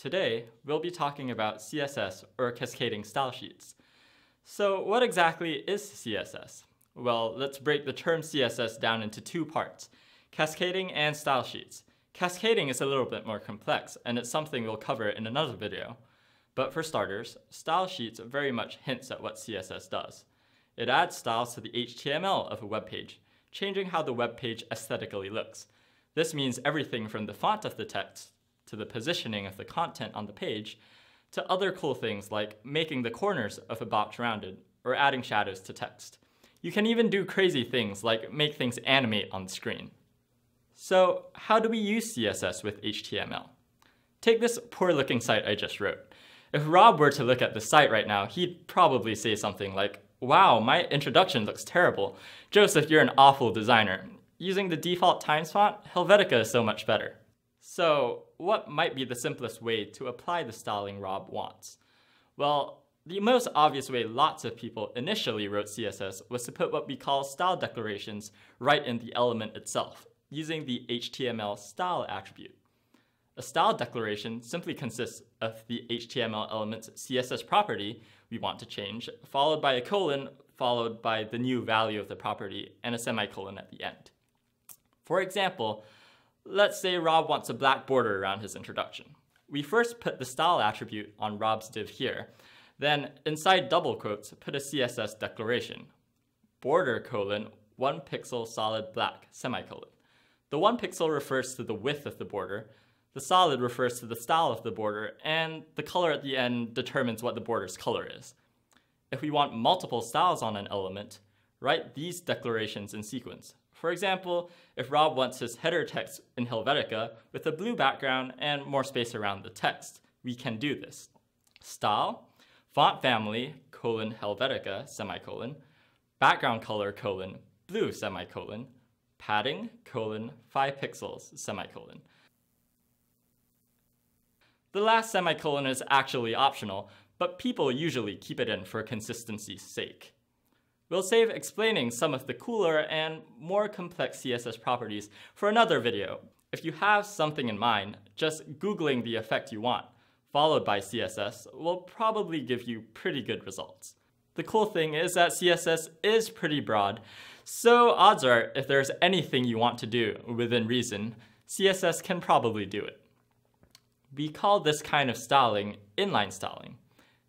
Today, we'll be talking about CSS, or cascading style sheets. So what exactly is CSS? Well, let's break the term CSS down into two parts, cascading and style sheets. Cascading is a little bit more complex, and it's something we'll cover in another video. But for starters, style sheets very much hints at what CSS does. It adds styles to the HTML of a web page, changing how the web page aesthetically looks. This means everything from the font of the text to the positioning of the content on the page, to other cool things like making the corners of a box rounded or adding shadows to text. You can even do crazy things like make things animate on the screen. So how do we use CSS with HTML? Take this poor looking site I just wrote. If Rob were to look at the site right now, he'd probably say something like, "Wow, my introduction looks terrible. Joseph, you're an awful designer. Using the default Times font, Helvetica is so much better." So what might be the simplest way to apply the styling Rob wants? Well, the most obvious way lots of people initially wrote CSS was to put what we call style declarations right in the element itself, using the HTML style attribute. A style declaration simply consists of the HTML element's CSS property we want to change, followed by a colon, followed by the new value of the property, and a semicolon at the end. For example, let's say Rob wants a black border around his introduction. We first put the style attribute on Rob's div here, then inside double quotes put a CSS declaration, border colon 1 pixel solid black semicolon. The 1 pixel refers to the width of the border, the solid refers to the style of the border, and the color at the end determines what the border's color is. If we want multiple styles on an element, write these declarations in sequence. For example, if Rob wants his header text in Helvetica with a blue background and more space around the text, we can do this. Style, font family, colon Helvetica, semicolon, background color, colon, blue, semicolon, padding, colon, 5 pixels, semicolon. The last semicolon is actually optional, but people usually keep it in for consistency's sake. We'll save explaining some of the cooler and more complex CSS properties for another video. If you have something in mind, just Googling the effect you want, followed by CSS, will probably give you pretty good results. The cool thing is that CSS is pretty broad, so odds are if there's anything you want to do within reason, CSS can probably do it. We call this kind of styling inline styling.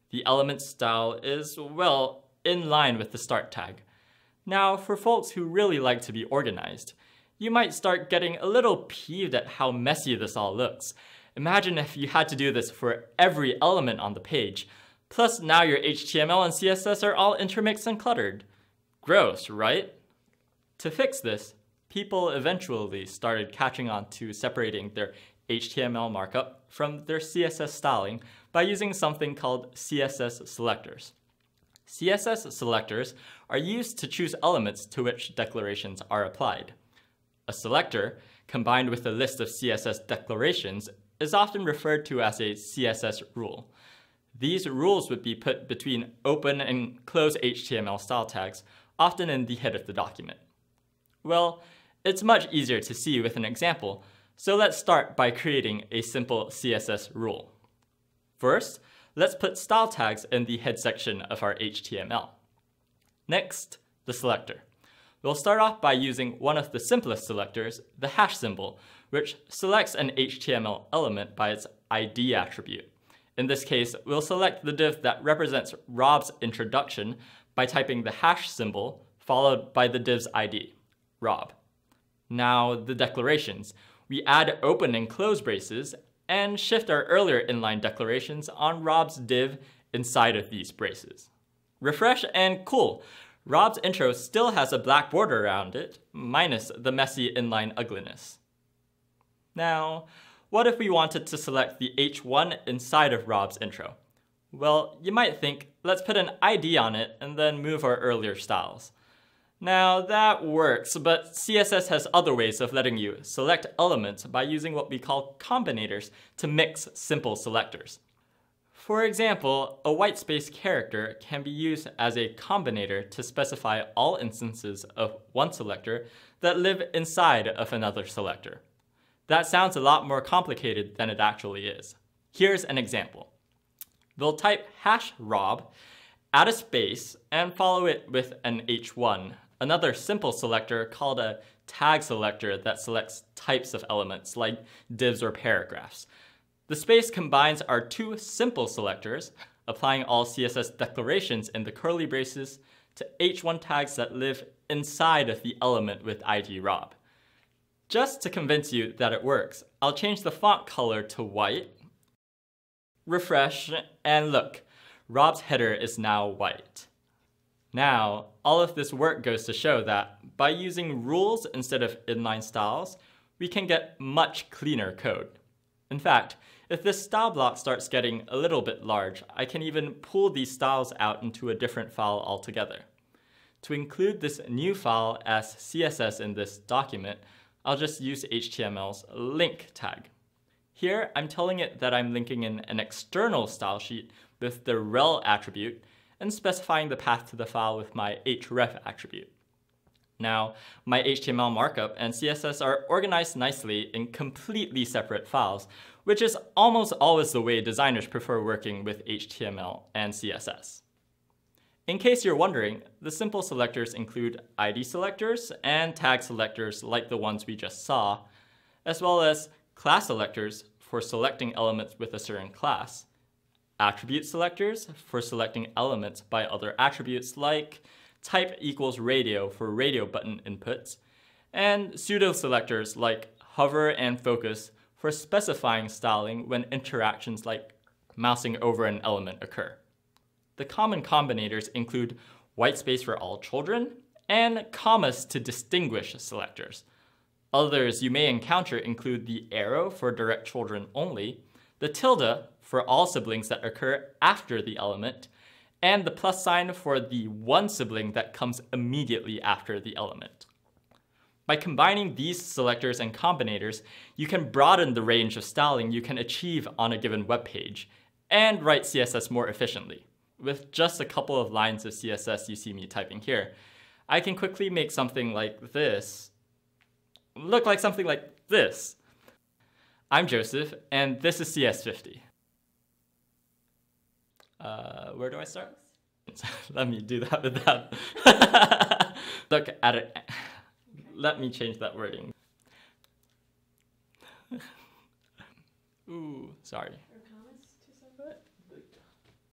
The element style is, well, in line with the start tag. Now, for folks who really like to be organized, you might start getting a little peeved at how messy this all looks. Imagine if you had to do this for every element on the page, plus now your HTML and CSS are all intermixed and cluttered. Gross, right? To fix this, people eventually started catching on to separating their HTML markup from their CSS styling by using something called CSS selectors. CSS selectors are used to choose elements to which declarations are applied. A selector, combined with a list of CSS declarations, is often referred to as a CSS rule. These rules would be put between open and close HTML style tags, often in the head of the document. Well, it's much easier to see with an example, so let's start by creating a simple CSS rule. First, let's put style tags in the head section of our HTML. Next, the selector. We'll start off by using one of the simplest selectors, the hash symbol, which selects an HTML element by its ID attribute. In this case, we'll select the div that represents Rob's introduction by typing the hash symbol followed by the div's ID, Rob. Now, the declarations. We add open and close braces and shift our earlier inline declarations on Rob's div inside of these braces. Refresh and cool, Rob's intro still has a black border around it, minus the messy inline ugliness. Now, what if we wanted to select the H1 inside of Rob's intro? Well, you might think, let's put an ID on it and then move our earlier styles. Now that works, but CSS has other ways of letting you select elements by using what we call combinators to mix simple selectors. For example, a whitespace character can be used as a combinator to specify all instances of one selector that live inside of another selector. That sounds a lot more complicated than it actually is. Here's an example. We'll type #rob, add a space, and follow it with an H1, another simple selector called a tag selector that selects types of elements like divs or paragraphs. The space combines our two simple selectors, applying all CSS declarations in the curly braces, to H1 tags that live inside of the element with ID rob. Just to convince you that it works, I'll change the font color to white, refresh, and look, Rob's header is now white. Now, all of this work goes to show that by using rules instead of inline styles, we can get much cleaner code. In fact, if this style block starts getting a little bit large, I can even pull these styles out into a different file altogether. To include this new file as CSS in this document, I'll just use HTML's link tag. Here, I'm telling it that I'm linking in an external style sheet with the rel attribute and specifying the path to the file with my href attribute. Now, my HTML markup and CSS are organized nicely in completely separate files, which is almost always the way designers prefer working with HTML and CSS. In case you're wondering, the simple selectors include ID selectors and tag selectors like the ones we just saw, as well as class selectors for selecting elements with a certain class, attribute selectors for selecting elements by other attributes like type equals radio for radio button inputs, and pseudo selectors like hover and focus for specifying styling when interactions like mousing over an element occur. The common combinators include whitespace for all children and commas to distinguish selectors. Others you may encounter include the arrow for direct children only, the tilde for all siblings that occur after the element, and the plus sign for the one sibling that comes immediately after the element. By combining these selectors and combinators, you can broaden the range of styling you can achieve on a given web page and write CSS more efficiently. With just a couple of lines of CSS you see me typing here, I can quickly make something like this look like something like this. I'm Joseph, and this is CS50. Where do I start? Let me do that with that. Look at it. Let me change that wording. Ooh, sorry.